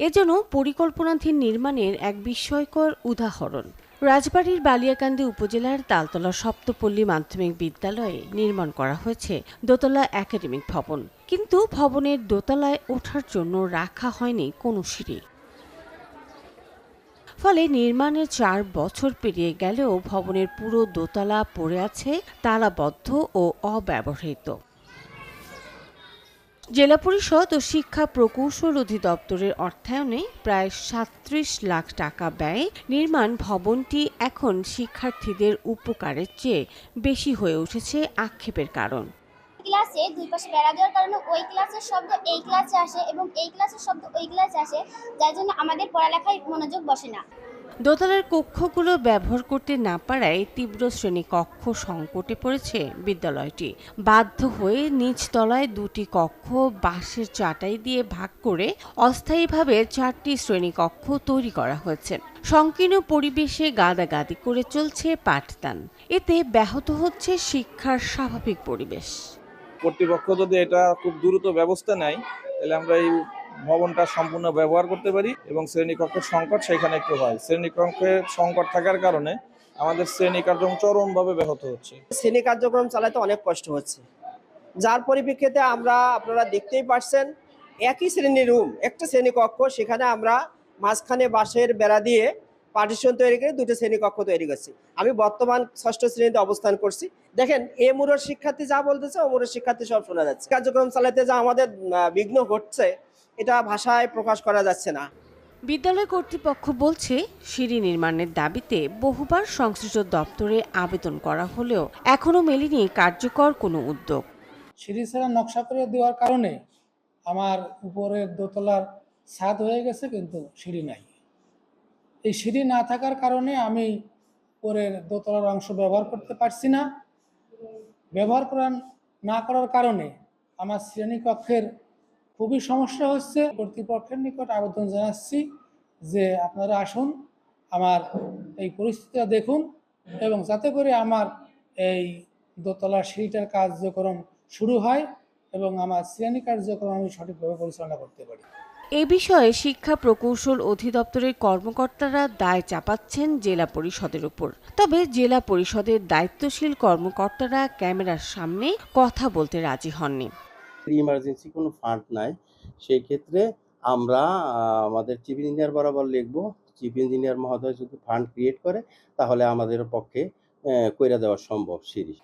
এজন্য পরিকল্পনাধীন নির্মাণের এক বিস্ময়কর উদাহরণ রাজবাড়ীর বালিয়াকান্দি উপজেলার তালতলা সপ্তপল্লী মাধ্যমিক বিদ্যালয়ে নির্মাণ করা হয়েছে দোতলা একাডেমিক ভবন। কিন্তু ভবনের দোতলায় ওঠার জন্য রাখা হয়নি কোনো সিঁড়ি। ফলে নির্মাণের 4 বছর পেরিয়ে গেলেও ভবনের পুরো দোতলা পড়ে আছে তালাবদ্ধ ও অব্যবহৃত। জেলা পরিষদ ও শিক্ষা প্রকৌশল অধিদপ্তরের অর্থায়নে প্রায় ৩৭ লাখ টাকা ব্যয়ে নির্মাণ ভবনটি এখন শিক্ষার্থীদের উপকারের চেয়ে বেশি হয়ে উঠেছে আক্ষেপের কারণ। ক্লাসে দুই পাশে বেড়া দেওয়ার কারণে ওই ক্লাসের শব্দ এই ক্লাসে আসে এবং এই ক্লাসের শব্দ ওই ক্লাসে আসে, যার জন্য আমাদের পড়ালেখায় মনোযোগ বসে না। দোতলার কক্ষগুলো ব্যবহার করতে না পারায় তীব্র শ্রেণীকক্ষ সংকটে পড়েছে বিদ্যালয়টি। বাধ্য হয়ে নিচতলায় 2টি কক্ষ বাঁশের চাটাই দিয়ে ভাগ করে অস্থায়ীভাবে 4টি শ্রেণীকক্ষ তৈরি করা হয়েছে। সংকীর্ণ পরিবেশে গাদাগাদি করে চলছে পাঠদান। এতে ব্যাহত হচ্ছে শিক্ষার স্বাভাবিক পরিবেশ। কর্তৃপক্ষ যদি এটা খুব দ্রুত ব্যবস্থা নেয় তাহলে আমরা এই ভবনটা সম্পূর্ণ ব্যবহার করতে পারি এবং শ্রেণীকক্ষের সংকট সেখানে একটু হয়। শ্রেণীকক্ষের সংকট থাকার কারণে আমাদের শ্রেণী কার্যক্রম চরমভাবে ব্যাহত হচ্ছে। শ্রেণী কার্যক্রম চালাতে অনেক কষ্ট হচ্ছে, যার পরিপ্রেক্ষিতে আপনারা দেখতেই পাচ্ছেন একই শ্রেণীর রুম, একটা শ্রেণীকক্ষ, সেখানে আমরা মাঝখানে বাঁশের বেড়া দিয়ে পার্টিশন তৈরি করে 2টো শ্রেণীকক্ষ তৈরি করছি। আমি বর্তমান 6ষ্ঠ শ্রেণীতে অবস্থান করছি। দেখেন, এ মুরোর শিক্ষার্থী যা বলতেছে ও মুরোর শিক্ষার্থী সব শোনা যাচ্ছে। কার্যক্রম চালাতে যা আমাদের বিঘ্ন ঘটছে এটা ভাষায় প্রকাশ করা যাচ্ছে না। বিদ্যালয় কর্তৃপক্ষ বলছে, সিঁড়ি নির্মাণের দাবিতে বহুবার সংশ্লিষ্ট দপ্তরে আবেদন করা হলেও এখনো মেলেনি কার্যকর কোনো উদ্যোগ। সিঁড়ি ছাড়া নকশা করে দেওয়ার কারণে আমার উপরের দোতলার ছাদ হয়ে গেছে, কিন্তু সিঁড়ি নাই। এই সিঁড়ি না থাকার কারণে আমি উপরের দোতলার অংশ ব্যবহার করতে পারছি না। ব্যবহার না করার কারণে আমার শ্রেণীকক্ষের খুবই সমস্যা হচ্ছে। কর্তৃপক্ষের নিকট আবেদন জানাচ্ছি যে আপনারা আসুন, আমার এই পরিস্থিতিটা দেখুন এবং যাতে করে আমার এই দোতলার সিঁড়িটার কার্যক্রম শুরু হয় এবং আমার শ্রেণী কার্যক্রম আমি সঠিকভাবে পরিচালনা করতে পারি। এ বিষয়ে শিক্ষা প্রকৌশল অধিদপ্তরের কর্মকর্তারা দায় চাপাচ্ছেন জেলা পরিষদের উপর। তবে জেলা পরিষদের দায়িত্বশীল কর্মকর্তারা ক্যামেরার সামনে কথা বলতে রাজি হননি। ইমার্জেন্সি কোনো ফান্ড নাই, সেই ক্ষেত্রে আমরা আমাদের চিফ ইঞ্জিনিয়ার বরাবর লিখবো। চিফ ইঞ্জিনিয়ার মহোদয় যদি ফান্ড ক্রিয়েট করে তাহলে আমাদের পক্ষে কইরা দেওয়া সম্ভব। সিঁড়ি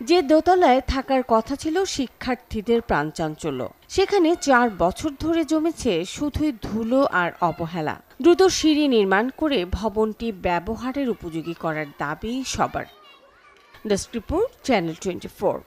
যে দোতলায় থাকার কথা ছিল শিক্ষার্থীদের প্রাণচাঞ্চল্য, সেখানে 4 বছর ধরে জমেছে শুধুই ধুলো আর অবহেলা। দ্রুত সিঁড়ি নির্মাণ করে ভবনটি ব্যবহারের উপযোগী করার দাবি সবার। Desk report, channel 24।